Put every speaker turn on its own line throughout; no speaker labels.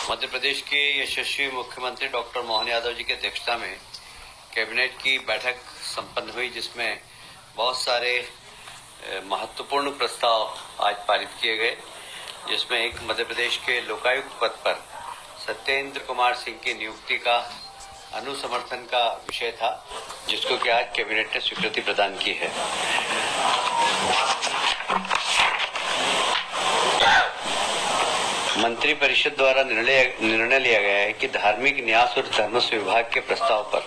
मध्य प्रदेश के यशस्वी मुख्यमंत्री डॉक्टर मोहन यादव जी की अध्यक्षता में कैबिनेट की बैठक संपन्न हुई, जिसमें बहुत सारे महत्वपूर्ण प्रस्ताव आज पारित किए गए, जिसमें एक मध्य प्रदेश के लोकायुक्त पद पर सत्येंद्र कुमार सिंह की नियुक्ति का अनुसमर्थन का विषय था, जिसको कि आज कैबिनेट ने स्वीकृति प्रदान की है। मंत्री परिषद द्वारा निर्णय लिया गया है कि धार्मिक न्यास और धर्मस्व विभाग के प्रस्ताव पर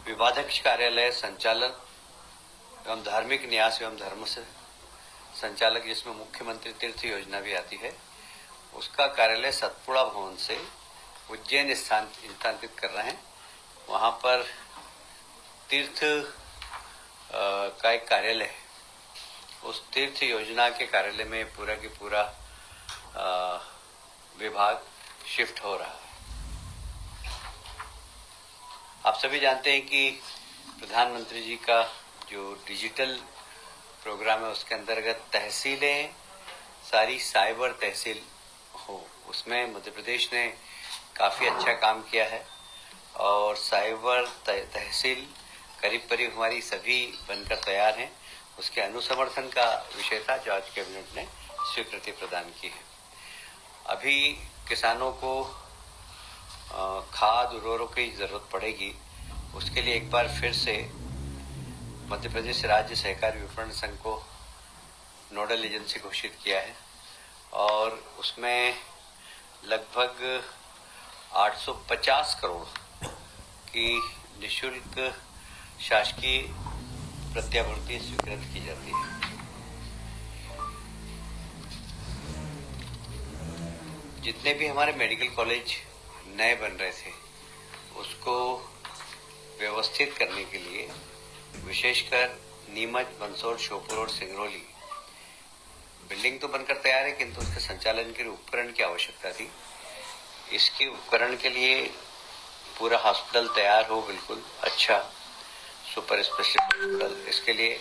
विभागाध्यक्ष कार्यालय संचालक एवं धार्मिक न्यास एवं धर्मस्व संचालक, जिसमें मुख्यमंत्री तीर्थ योजना भी आती है, उसका कार्यालय सतपुड़ा भवन से उज्जैन स्थानांतरित कर रहे हैं। वहां पर तीर्थ का एक कार्यालय है, उस तीर्थ योजना के कार्यालय में पूरा की पूरा विभाग शिफ्ट हो रहा है। आप सभी जानते हैं कि प्रधानमंत्री जी का जो डिजिटल प्रोग्राम है, उसके अंतर्गत तहसीलें सारी साइबर तहसील हो, उसमें मध्य प्रदेश ने काफी अच्छा काम किया है और साइबर तहसील करीब करीब हमारी सभी बनकर तैयार हैं। उसके अनुसमर्थन का विषय था, जो आज कैबिनेट ने स्वीकृति प्रदान की है। अभी किसानों को खाद उर्वरकों की जरूरत पड़ेगी, उसके लिए एक बार फिर से मध्य प्रदेश राज्य सहकारी विपणन संघ को नोडल एजेंसी घोषित किया है और उसमें लगभग 850 करोड़ की निःशुल्क शासकीय प्रत्यावर्ती स्वीकृत की जाती है। जितने भी हमारे मेडिकल कॉलेज नए बन रहे थे, उसको व्यवस्थित करने के लिए विशेषकर नीमच, मंदसौर, श्योपुर और सिंगरौली बिल्डिंग तो बनकर तैयार है, किंतु उसके संचालन के लिए उपकरण की आवश्यकता थी। इसके उपकरण के लिए पूरा हॉस्पिटल तैयार हो, बिल्कुल अच्छा सुपर स्पेशलिटी हॉस्पिटल, इसके लिए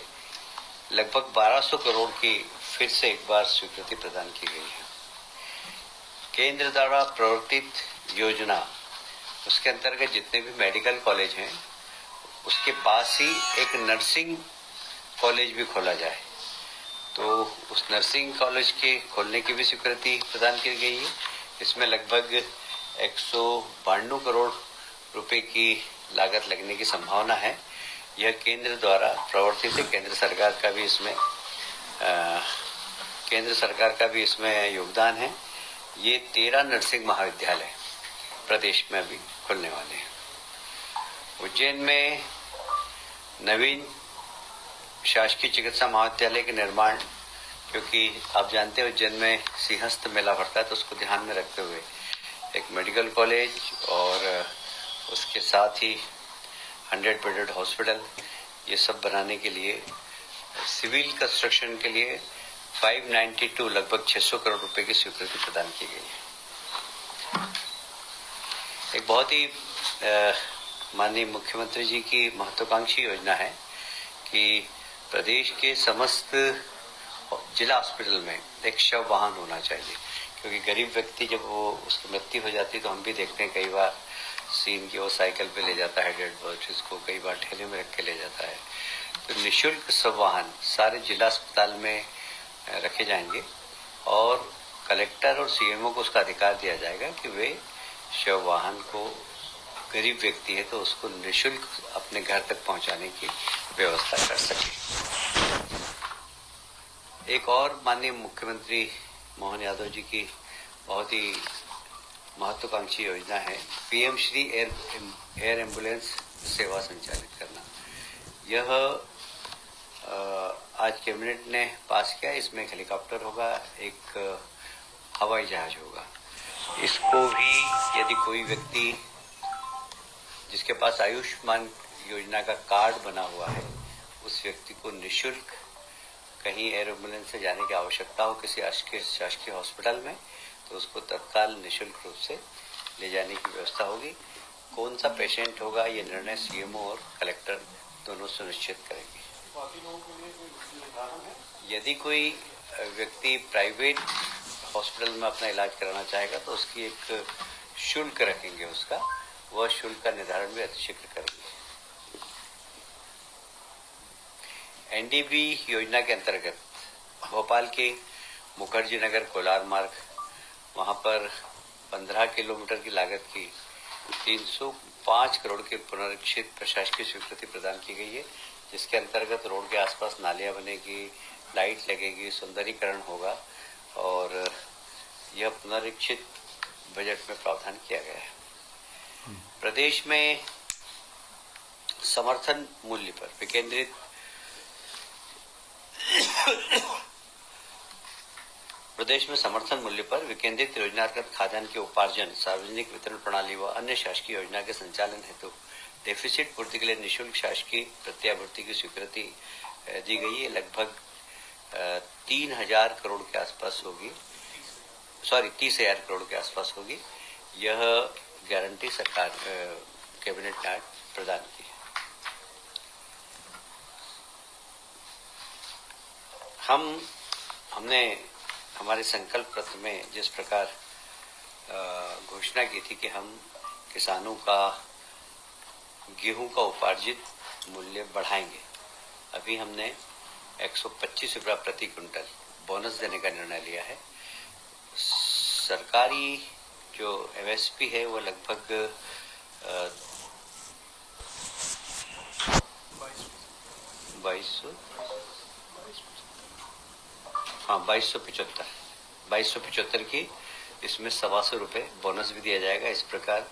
लगभग 1200 करोड़ की फिर से एक बार स्वीकृति प्रदान की गई है। केंद्र द्वारा प्रवर्तित योजना, उसके अंतर्गत जितने भी मेडिकल कॉलेज हैं, उसके पास ही एक नर्सिंग कॉलेज भी खोला जाए, तो उस नर्सिंग कॉलेज के खोलने की भी स्वीकृति प्रदान की गई है। इसमें लगभग 192 करोड़ रुपए की लागत लगने की संभावना है। यह केंद्र द्वारा प्रवर्तित है, केंद्र सरकार का भी इसमें योगदान है। ये 13 नर्सिंग महाविद्यालय प्रदेश में अभी खुलने वाले हैं। उज्जैन में नवीन शासकीय चिकित्सा महाविद्यालय के निर्माण, क्योंकि आप जानते हैं उज्जैन में सिंहस्थ मेला भरता है, तो उसको ध्यान में रखते हुए एक मेडिकल कॉलेज और उसके साथ ही 100 बेडेड हॉस्पिटल, ये सब बनाने के लिए सिविल कंस्ट्रक्शन के लिए 592 लगभग 600 करोड़ रुपए की स्वीकृति प्रदान की गई है। एक बहुत ही माननीय मुख्यमंत्री जी की महत्वाकांक्षी योजना है कि प्रदेश के समस्त जिला हॉस्पिटल में एक शव वाहन होना चाहिए, क्योंकि गरीब व्यक्ति जब वो उसकी मृत्यु हो जाती है, तो हम भी देखते हैं कई बार सीन की वो साइकिल पे ले जाता है डेड बॉडीज को, कई बार ठेले में रख के ले जाता है। तो निःशुल्क शव वाहन सारे जिला अस्पताल में रखे जाएंगे और कलेक्टर और सीएमओ को उसका अधिकार दिया जाएगा कि वे शव वाहन को, गरीब व्यक्ति है तो उसको निःशुल्क अपने घर तक पहुंचाने की व्यवस्था कर सके। एक और माननीय मुख्यमंत्री मोहन यादव जी की बहुत ही महत्वाकांक्षी योजना है पीएम श्री एयर एम्बुलेंस सेवा संचालित करना। यह आज कैबिनेट ने पास किया। इसमें एक हेलीकॉप्टर होगा, एक हवाई जहाज होगा। इसको भी यदि कोई व्यक्ति जिसके पास आयुष्मान योजना का कार्ड बना हुआ है, उस व्यक्ति को निःशुल्क कहीं एयर एम्बुलेंस से जाने की आवश्यकता हो किसी शासकीय हॉस्पिटल में, तो उसको तत्काल निःशुल्क रूप से ले जाने की व्यवस्था होगी। कौन सा पेशेंट होगा, ये निर्णय सीएमओ और कलेक्टर दोनों सुनिश्चित करेंगे। यदि कोई व्यक्ति प्राइवेट हॉस्पिटल में अपना इलाज कराना चाहेगा तो उसकी एक शुल्क रखेंगे, उसका वह शुल्क का निर्धारण भी अतिशीघ्र करेंगे। एनडीबी योजना के अंतर्गत भोपाल के मुखर्जी नगर कोलार मार्ग, वहां पर 15 किलोमीटर की लागत की 305 करोड़ के पुनरीक्षित प्रशासकीय स्वीकृति प्रदान की गई है, जिसके अंतर्गत रोड के आसपास नालियां बनेगी, लाइट लगेगी, सुंदरीकरण होगा और यह पुनरीक्षित बजट में प्रावधान किया गया है। प्रदेश में समर्थन मूल्य पर विकेंद्रित योजनागत खाद्यान्न के उपार्जन, सार्वजनिक वितरण प्रणाली व अन्य शासकीय योजना के संचालन हेतु डेफिसिट पूर्ति के लिए निःशुल्क शासकीय प्रत्याभूति की स्वीकृति दी गई है। लगभग 3,000 करोड़ के आसपास होगी, 30,000 करोड़ के आसपास होगी। यह गारंटी सरकार कैबिनेट ने प्रदान की है। हमने हमारे संकल्प पत्र में जिस प्रकार घोषणा की थी कि हम किसानों का गेहूं का उपार्जित मूल्य बढ़ाएंगे, अभी हमने 125 रुपया प्रति क्विंटल बोनस देने का निर्णय लिया है। सरकारी जो एमएसपी है वो लगभग 2275 की, इसमें 125 रुपये बोनस भी दिया जाएगा। इस प्रकार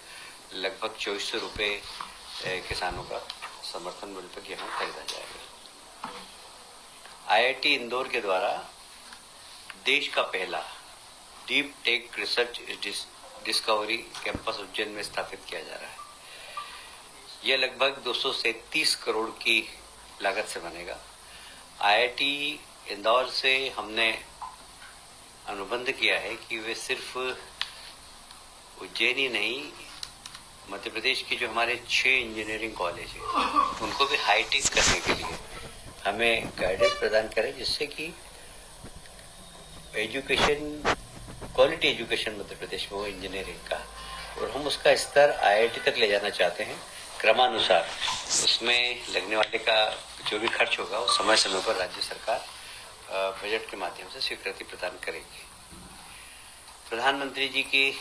लगभग 2400 रुपये किसानों का समर्थन मूल्य पर गेहूं खरीदा जाएगा। आईआईटी इंदौर के द्वारा देश का पहला deep tech research discovery campus Ujjain में स्थापित किया जा रहा है। यह लगभग 237 करोड़ की लागत से बनेगा। आईआईटी इंदौर से हमने अनुबंध किया है कि वे सिर्फ उज्जैन ही नहीं, मध्य प्रदेश के जो हमारे 6 इंजीनियरिंग कॉलेज है उनको भी हाईटेक करने के लिए हमें गाइडेंस प्रदान करें, जिससे कि education, quality education Madhya Pradesh में हो इंजीनियरिंग का, और हम उसका स्तर आईआईटी तक ले जाना चाहते हैं क्रमानुसार। उसमें लगने वाले का जो भी खर्च होगा वो समय समय पर राज्य सरकार बजट के माध्यम से स्वीकृति प्रदान करेगी। प्रधानमंत्री जी की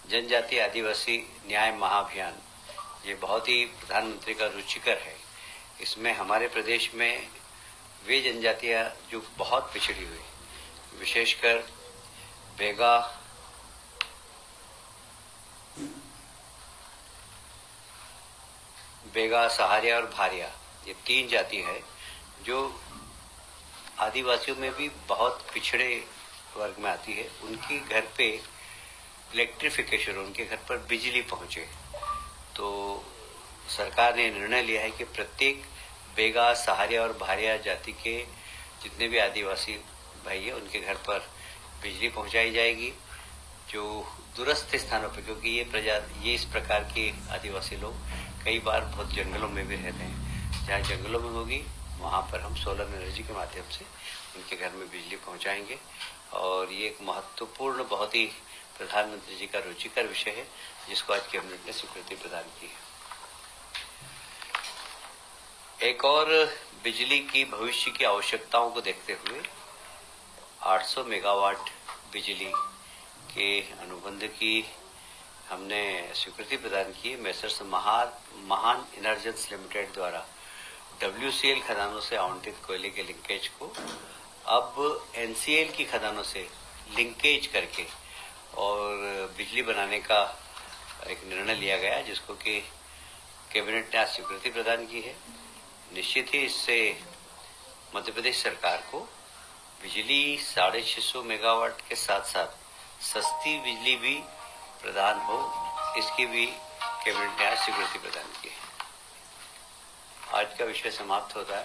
जनजातीय आदिवासी न्याय महाअभियान, ये बहुत ही प्रधानमंत्री का रुचिकर है। इसमें हमारे प्रदेश में वे जनजातियां जो बहुत पिछड़ी हुई, विशेषकर बेगा, सहारिया और भारिया, ये 3 जाति है जो आदिवासियों में भी बहुत पिछड़े वर्ग में आती है। उनके घर पे इलेक्ट्रिफिकेशन, उनके घर पर बिजली पहुंचे, तो सरकार ने निर्णय लिया है कि प्रत्येक बेगा, सहारिया और भारिया जाति के जितने भी आदिवासी भाई है उनके घर पर बिजली पहुंचाई जाएगी। जो दूरस्थ स्थानों पर, क्योंकि ये इस प्रकार के आदिवासी लोग कई बार बहुत जंगलों में भी रहते हैं, जहाँ जंगलों में होगी वहाँ पर हम सोलर एनर्जी के माध्यम से उनके घर में बिजली पहुंचाएंगे। और ये एक महत्वपूर्ण, बहुत ही प्रधानमंत्री जी का रुचिकर विषय है, जिसको आज कैबिनेट ने स्वीकृति प्रदान की है। एक और बिजली की भविष्य की आवश्यकताओं को देखते हुए 800 मेगावाट बिजली के अनुबंध की हमने स्वीकृति प्रदान की। मैसर्स महान एनर्जेंस लिमिटेड द्वारा WCL खदानों से आवंटित कोयले के लिंकेज को अब NCL की खदानों से लिंकेज करके और बिजली बनाने का एक निर्णय लिया गया, जिसको कि कैबिनेट ने आज स्वीकृति प्रदान की है। निश्चित ही इससे मध्य प्रदेश सरकार को बिजली 650 मेगावाट के साथ साथ सस्ती बिजली भी प्रदान हो, इसकी भी कैबिनेट ने आज स्वीकृति प्रदान की है। आज का विषय समाप्त होता है।